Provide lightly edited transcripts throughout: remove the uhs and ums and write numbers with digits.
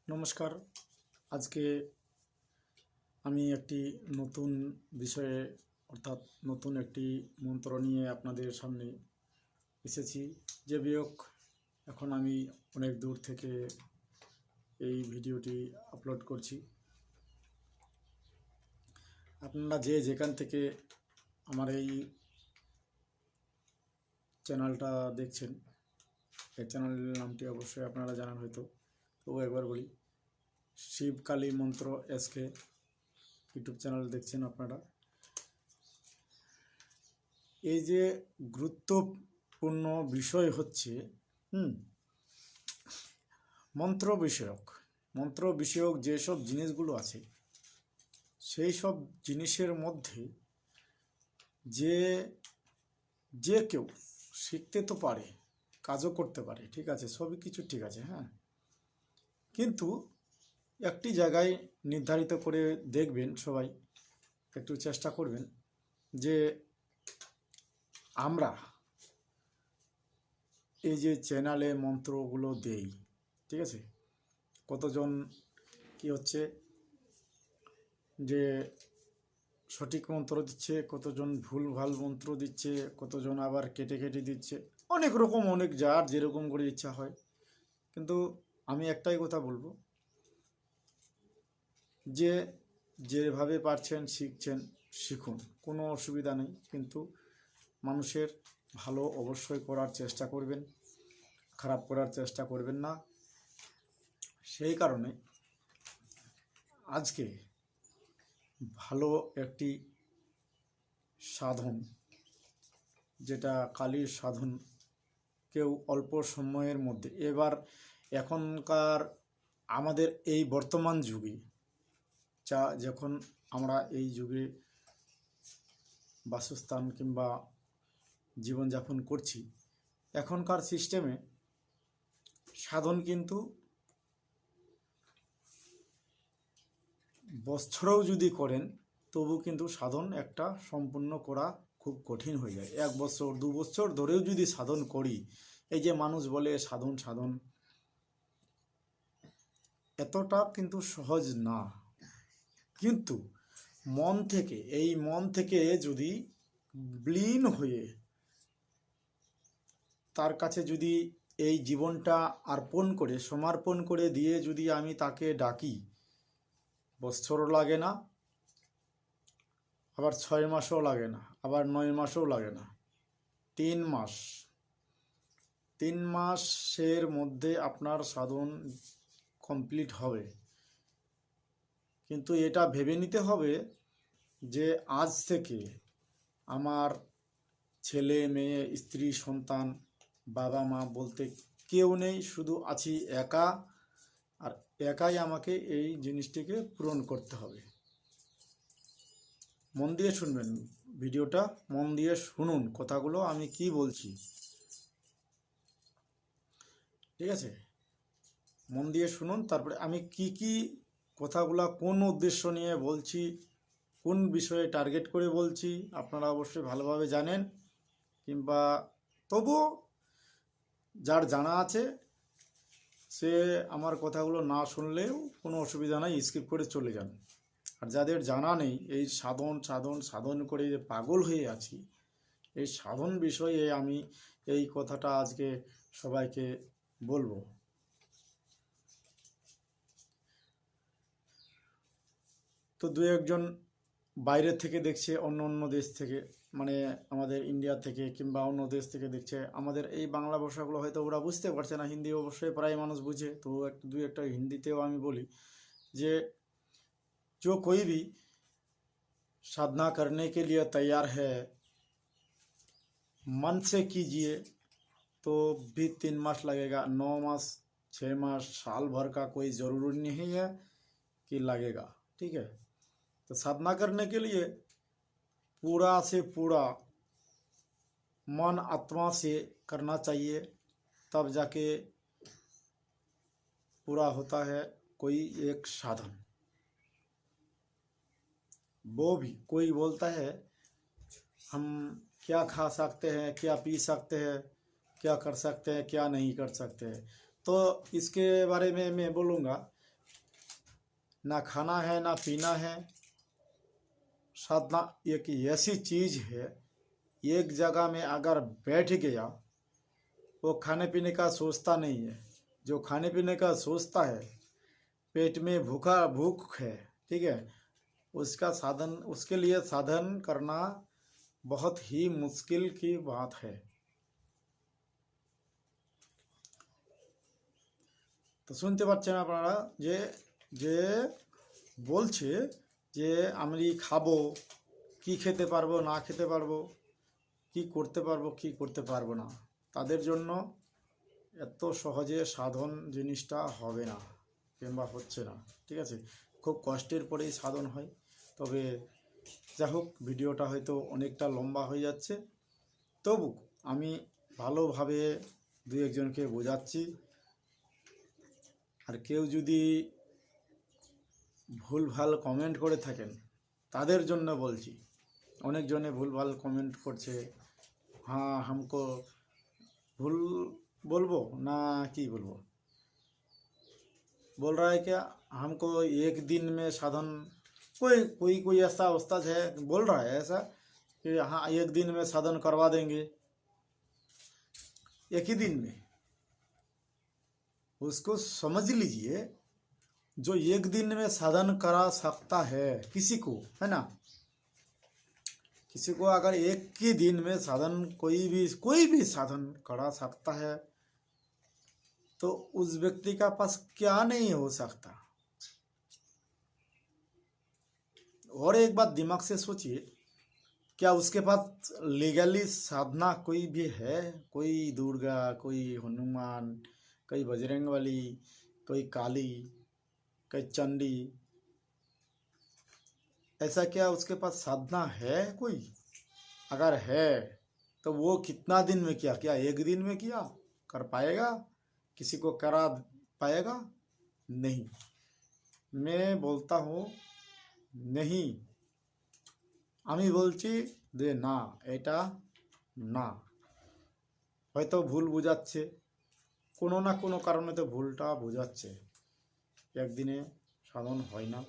নমস্কার। আজকে আমি একটি নতুন বিষয়ে অর্থাৎ নতুন একটি মন্ত্র নিয়ে আপনাদের সামনে এসেছি। যে বিয়োগ এখন আমি অনেক দূর থেকে এই ভিডিওটি আপলোড করছি। আপনারা যে যেখান থেকে আমার এই চ্যানেলটা দেখছেন, এই চ্যানেলের নামটি অবশ্যই আপনারা জানেন হয়তো, তবু একবার বলি, শিবকালী মন্ত্র এসকে ইউটিউব চ্যানেল দেখছেন আপনারা। এই যে গুরুত্বপূর্ণ বিষয় হচ্ছে মন্ত্র বিষয়ক যেসব জিনিসগুলো আছে সেই সব জিনিসের মধ্যে যে যে কেউ শিখতে তো পারে, কাজও করতে পারে, ঠিক আছে, সবই কিছু ঠিক আছে, হ্যাঁ, কিন্তু একটি জায়গায় নির্ধারিত করে দেখবেন, সবাই একটু চেষ্টা করবেন যে আমরা এই যে চ্যানেলে মন্ত্রগুলো দেই, ঠিক আছে, কতজন কি হচ্ছে যে সঠিক মন্ত্র দিচ্ছে, কতজন ভুলভাল মন্ত্র দিচ্ছে, কতজন আবার কেটে কেটে দিচ্ছে, অনেক রকম, অনেক যার যেরকম করে ইচ্ছা হয়। কিন্তু আমি একটাই কথা বলবো যে যেভাবে পারছেন শিখছেন, শিখুন, কোনো অসুবিধা নেই, কিন্তু মানুষের ভালো অবশ্যই করার চেষ্টা করবেন, খারাপ করার চেষ্টা করবেন না। সেই কারণে আজকে ভালো একটি সাধন, যেটা কালীর সাধন, কেউ অল্প সময়ের মধ্যে, এখনকার আমাদের এই বর্তমান যুগে যখন আমরা এই যুগে বাসস্থান কিংবা জীবনযাপন করছি, এখনকার সিস্টেমে সাধন কিন্তু বছরেও যদি করেন তবু কিন্তু সাধন একটা সম্পূর্ণ করা খুব কঠিন হয়ে যায়। 1 বছর 2 বছর ধরেও যদি সাধন করি, এই যে মানুষ বলে সাধন সাধন, এতটা কিন্তু সহজ না। কিন্তু মন থেকে যদি বিলীন হয়ে তার কাছে যদি এই জীবনটা সমর্পণ করে দিয়ে যদি আমি তাকে ডাকি, বছরও লাগে না, আবার 6 মাসও লাগে না, আবার 9 মাসও লাগে না, 3 মাসের মধ্যে আপনার সাধন কমপ্লিট হবে। কিন্তু এটা ভেবে নিতে হবে যে আজ থেকে আমার ছেলে মেয়ে, স্ত্রী, সন্তান, বাবা মা বলতে কেউ নেই, শুধু আছি একা, আর একাই আমাকে এই জিনিসটিকে পূরণ করতে হবে। মন দিয়ে শুনবেন ভিডিওটা, মন দিয়ে শুনুন কথাগুলো আমি কি বলছি, ঠিক আছে, মন দিয়ে শুনুন। তারপরে আমি কি কথাগুলা কোন উদ্দেশ্য নিয়ে বলছি, কোন বিষয়ে টার্গেট করে বলছি, আপনারা অবশ্যই ভালোভাবে জানেন, কিংবা তবুও যার জানা আছে সে আমার কথাগুলো না শুনলেও কোনো অসুবিধা নাই, স্কিপ করে চলে যান। আর যাদের জানা নেই, এই সাধন সাধন সাধন করে যে পাগল হয়ে আছি, এই সাধন বিষয়ে আমি এই কথাটা আজকে সবাইকে বলবো। তো 2-1 বাইরের থেকে দেখছে, অন্য দেশ থেকে, মানে আমাদের ইন্ডিয়া থেকে কিংবা অন্য দেশ থেকে দেখছে, আমাদের এই বাংলা ভাষাগুলো হয়তো ওরা বুঝতে পারছে না, হিন্দি অবশ্যই প্রায় মানুষ বুঝে, তো 2-1 হিন্দিতেও আমি বলি যে जो कोई भी साधना करने के लिए तैयार है, मन से कीजिए, तो भी 3 मास लगेगा, 9 मास 6 मास साल भर का कोई ज़रूरी नहीं है कि लगेगा, ठीक है। तो साधना करने के लिए पूरा से पूरा मन आत्मा से करना चाहिए, तब जाके पूरा होता है कोई एक साधन। वो भी कोई बोलता है हम क्या खा सकते हैं, क्या पी सकते हैं, क्या कर सकते हैं, क्या नहीं कर सकते हैं, तो इसके बारे में मैं बोलूँगा ना खाना है ना पीना है। साधना एक ऐसी चीज़ है, एक जगह में अगर बैठ गया वो खाने पीने का सोचता नहीं है। जो खाने पीने का सोचता है, पेट में भूख है, ठीक है, उसका साधन, उसके लिए साधन करना बहुत ही मुश्किल की बात है। তো শুনতে পাচ্ছেন আপনারা যে যে বলছে যে আমি খাবো, কি খেতে পারবো না খেতে পারবো, কি করতে পারবো কি করতে পারবো না, তাদের জন্য এত সহজে সাধন জিনিসটা হবে না কিংবা হচ্ছে না, ঠিক আছে। খুব কষ্টের পরেই সাধন হয়। তবে যাই হোক, ভিডিওটা হয়তো অনেকটা লম্বা হয়ে যাচ্ছে, তবু আমি ভালোভাবে দুই একজনকে বোঝাচ্ছি। আর কেউ যদি ভুলভাল কমেন্ট করে থাকেন তাদের জন্য বলছি। অনেকজনে ভুলভাল কমেন্ট করছে, हाँ हमको भूल बोलबो ना कि बोलबो, बोल रहा है क्या हमको एक दिन में साधन, कोई ऐसा उस्ताद है बोल रहा है ऐसा कि हाँ एक दिन में साधन करवा देंगे, एक ही दिन में। उसको समझ लीजिए, जो एक दिन में साधन करा सकता है किसी को, है ना, किसी को अगर एक ही दिन में साधन कोई भी साधन करा सकता है तो उस व्यक्ति का पास क्या नहीं हो सकता। और एक बात दिमाग से सोचिए, क्या उसके पास लीगली साधना कोई भी है? कोई दुर्गा, कोई हनुमान, कोई बजरंगबली, कोई काली, कोई चंडी, ऐसा क्या उसके पास साधना है कोई? अगर है तो वो कितना दिन में किया? क्या एक दिन में किया? कर पाएगा? किसी को करा पाएगा? नहीं। मैं बोलता हूँ नहीं, আমি বলছি যে না, এটা না। হয়তো ভুল বোঝাচ্ছে, কোনো না কোনো কারণে তো ভুলটা বোঝাচ্ছে। একদিনে সাধন হয় না,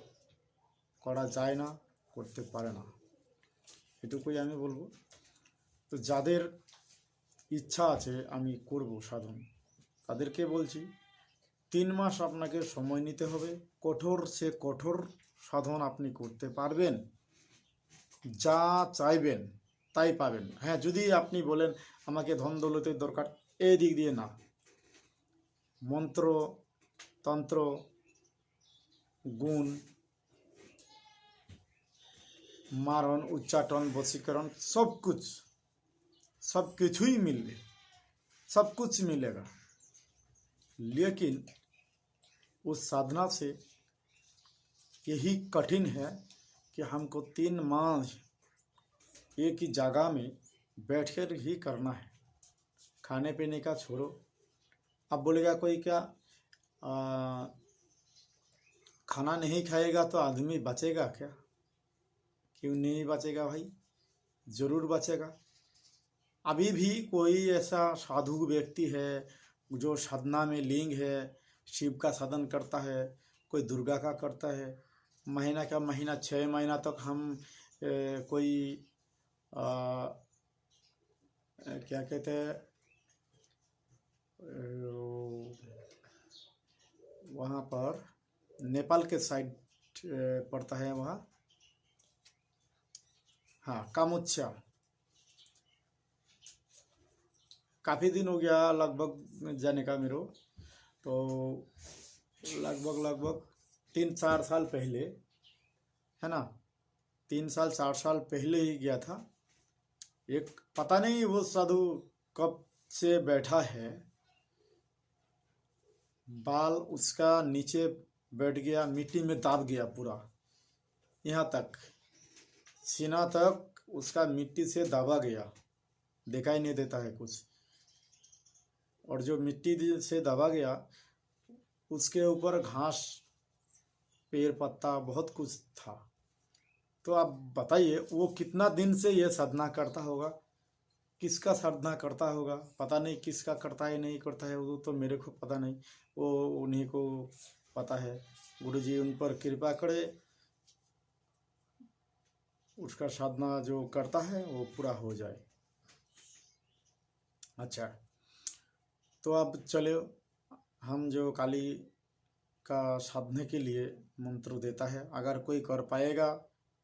করা যায় না, করতে পারে না, এটুকুই আমি বলবো। তো যাদের ইচ্ছা আছে আমি করব সাধন, তাদেরকে বলছি 3 মাস আপনাকে সময় নিতে হবে। কঠোর সে কঠোর সাধন আপনি করতে পারবেন, যা চাইবেন তাই পাবেন। হ্যাঁ, যদি আপনি বলেন আমাকে ধন দৌলতের দরকার, এই দিক দিয়ে না, মন্ত্র তন্ত্র গুণ मारण उच्चाटन वशीकरण सब कुछ ही मिले, सब कुछ मिलेगा। लेकिन उस साधना से यही कठिन है कि हमको 3 मास एक ही जगह में बैठकर ही करना है। खाने पीने का छोड़ो। अब बोलेगा कोई क्या खाना नहीं खाएगा तो आदमी बचेगा क्या? क्यों नहीं बचेगा भाई, ज़रूर बचेगा। अभी भी कोई ऐसा साधु व्यक्ति है जो साधना में लिंग है, शिव का साधन करता है, कोई दुर्गा का करता है। महीना का महीना 6 महीना तक हम कोई क्या कहते हैं, वहाँ पर नेपाल के साइड पड़ता है वहाँ, हाँ कामुच्छा। काफ़ी दिन हो गया लगभग जाने का मेरे, तो लगभग 3-4 साल पहले, है ना, 3-4 साल पहले ही गया था। एक पता नहीं वो साधु कब से बैठा है, बाल उसका नीचे बैठ गया, मिट्टी में दाब गया पूरा, यहाँ तक सीना तक उसका मिट्टी से दबा गया, दिखाई नहीं देता है कुछ। और जो मिट्टी से दबा गया उसके ऊपर घास, पेड़ पत्ता बहुत कुछ था। तो आप बताइए वो कितना दिन से ये साधना करता होगा, किसका साधना करता होगा? पता नहीं किसका करता है नहीं करता है, वो तो मेरे को पता नहीं, वो उन्हीं को पता है। गुरुजी उन पर कृपा करे, उसका साधना जो करता है वो पूरा हो जाए। अच्छा, तो अब चले हम जो काली का साधने के लिए मंत्र देता है, अगर कोई कर पाएगा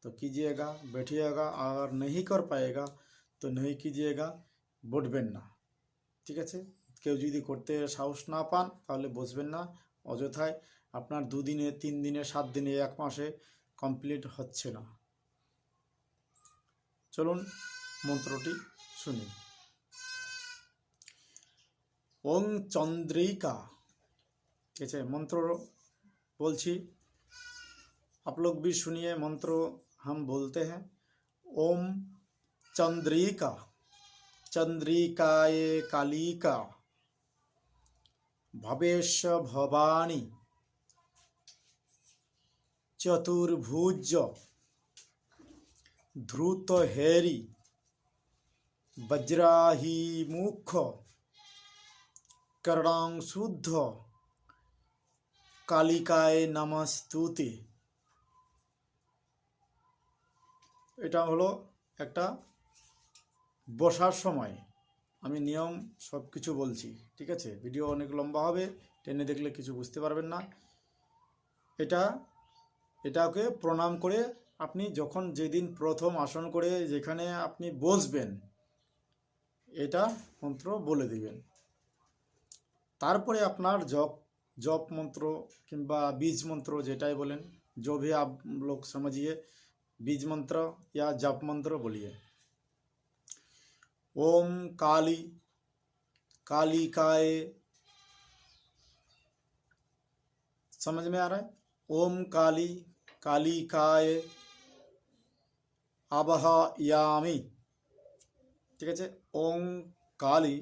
तो कीजिएगा, बैठिएगा, अगर नहीं कर पाएगा तो नहीं कीजिएगा, বসবেন না। ঠিক আছে, কেউ যদি করতে সাহস না পান তাহলে বসবেন না, অযথায় আপনার 2 দিনে 3 দিনে 7 দিনে 1 মাসে কমপ্লিট হচ্ছে না। চলুন মন্ত্রটি শুনি। ওং চন্দ্রিকা, ঠিক আছে, मंत्र बोलছি, आप लोग भी सुनिए। मंत्र हम बोलते हैं, ओम चंद्रिका, चंद्रिकाये कालिका, भवेश भवानी, चतुर्भुज, ध्रुत हेरी, वज्राही मुख, कर्णांग शुद्ध, कालिकाय नमस्तुते। এটা হলো একটা বসার সময়, আমি নিয়ম সব কিছু বলছি, ঠিক আছে। ভিডিও অনেক লম্বা হবে, টেনে দেখলে কিছু বুঝতে পারবেন না। এটাকে প্রণাম করে আপনি যখন যেদিন প্রথম আসন করে যেখানে আপনি বসবেন এটা মন্ত্র বলে দিবেন। তারপরে আপনার जप मंत्र किंबा बीज मंत्र जेटाई बोलें, जो भी आप लोग समझिए, बीज मंत्र या जप मंत्र बोलिए। ओम काली कालिकाय, समझ में आ रहा है? ओम काली कालिकाय आवाहयामि, ठीक है। ओम काली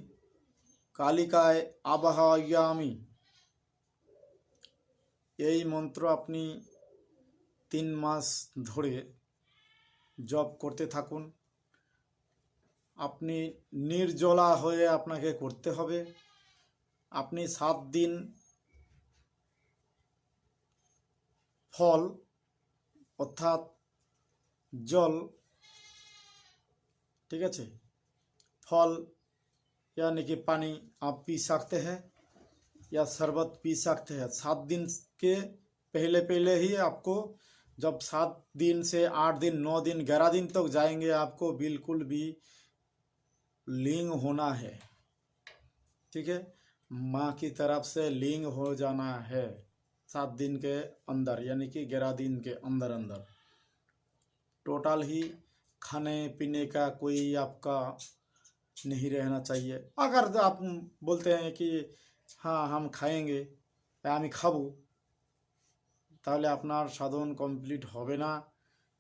कालिकाय आवाहयामि, এই মন্ত্র আপনি 3 মাস ধরে জপ করতে থাকুন। আপনি নির্জলা হয়ে আপনাকে করতে হবে। আপনি 7 দিন ফল অর্থাৎ জল, ठीक है, फल यानी कि पानी आप पी सकते हैं या शरबत पी सकते हैं। 7 दिन के पहले ही आपको, जब 7 दिन से 8 दिन 9 दिन 11 दिन तक जाएंगे, आपको बिल्कुल भी लिंग होना है, ठीक है। माँ की तरफ से लिंग हो जाना है 7 दिन के अंदर, यानी कि 11 दिन के अंदर अंदर। टोटल ही खाने पीने का कोई आपका नहीं रहना चाहिए। अगर आप बोलते हैं कि हाँ हम खाएंगे, আমি খাবো, তাহলে আপনার সাধন কমপ্লিট হবে না।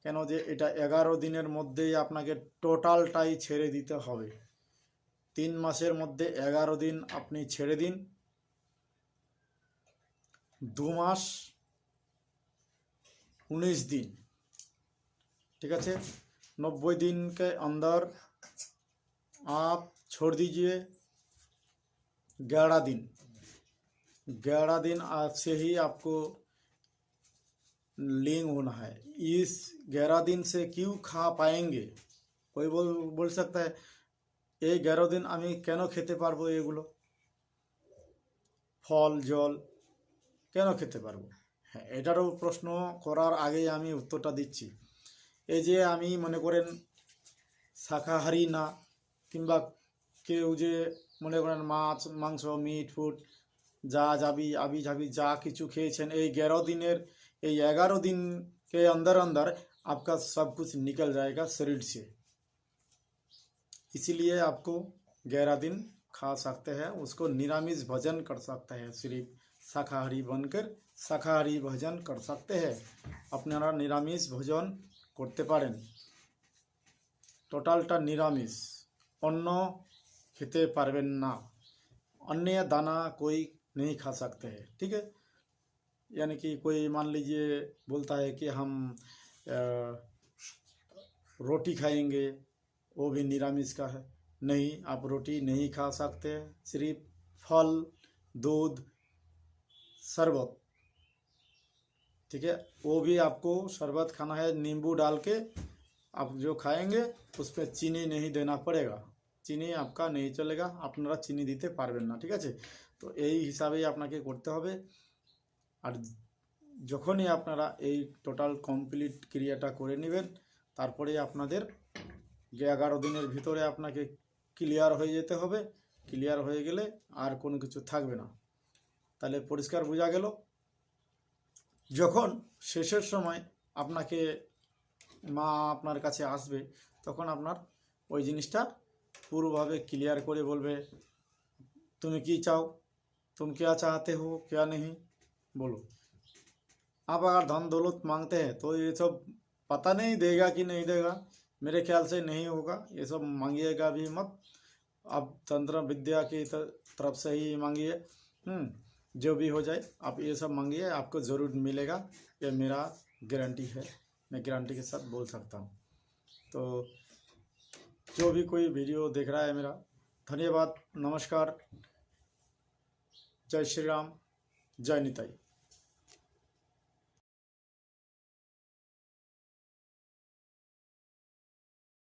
কেন যে এটা 11 দিনের মধ্যেই আপনাকে টোটালটাই ছেড়ে দিতে হবে। 3 মাসের মধ্যে 11 দিন আপনি ছেড়ে দিন, 2 মাস 19 दिन, ठीक है। 90 दिन के अंदर आप छोड़ दीजिए 11 दिन। 11 दिन से ही आपको लिंग होना है। इस 11 दिन से क्यों खा पाएंगे? कोई बोल सकता है এই 11 दिन আমি কেন খেতে পারবো এগুলো, ফল জল কেন খেতে পারবো? হ্যাঁ, এটারও প্রশ্ন করার আগেই আমি উত্তরটা দিচ্ছি। এই যে আমি মনে করেন শাকাহারি না, কিংবা কেউ যে মনে করেন মাছ মাংস মিট ফুড যা যাবি আবি যাবি যা কিছু খেয়েছেন, এই 11 দিনের এই 11 दिन के अंदर अंदर आपका सब कुछ निकल जाएगा शरीर से। इसीलिए आपको 11 दिन खा सकते हैं, उसको निरामिष भोजन कर सकते हैं। सिर्फ शाकाहारी बनकर शाकाहारी भोजन कर सकते हैं। আপনারা নিরামিষ ভোজন করতে পারেন, টোটালটা নিরামিষ, অন্ন খেতে পারবেন না, अन्य दाना कोई नहीं खा सकते हैं, ठीक है। यानी कि कोई मान लीजिए बोलता है कि हम रोटी खाएंगे, वो भी निरामिष का है। नहीं, आप रोटी नहीं खा सकते, सिर्फ फल दूध शरबत ठीक है। वो भी आपको शरबत खाना है, नींबू डाल के आप जो खाएंगे उसमें चीनी नहीं देना पड़ेगा, চিনি आपका नहीं चलेगा, আপনারা চিনি দিতে পারবেন না, ঠিক আছে। তো এই হিসাবেই আপনাকে করতে হবে। আর যখনই আপনারা এই টোটাল কমপ্লিট ক্রিয়াটা করে নেবেন, তারপরে আপনাদের 11 দিনের ভিতরে আপনাকে ক্লিয়ার হয়ে যেতে হবে। ক্লিয়ার হয়ে গেলে আর কোনো কিছু থাকবে না। তাহলে পরিষ্কার বোঝা গেল। যখন শেষের সময় আপনাকে মা আপনার কাছে আসবে, তখন আপনার ওই জিনিসটা পুরোভাবে ক্লিয়ার করে বলবে তুমি কি চাও, तुम क्या चाहते हो क्या नहीं, बोलो। आप अगर धन दौलत मांगते हैं तो ये सब पता नहीं देगा कि नहीं देगा, मेरे ख्याल से नहीं होगा। ये सब मांगिएगा भी मत, आप तंत्र विद्या की तरफ से ही मांगिए। जो भी हो जाए आप ये सब मांगिए, आपको ज़रूर मिलेगा, ये मेरा गारंटी है, मैं गारंटी के साथ बोल सकता हूँ। तो जो भी कोई वीडियो देख रहा है मेरा, धन्यवाद, नमस्कार, जय श्री राम, जय निताई।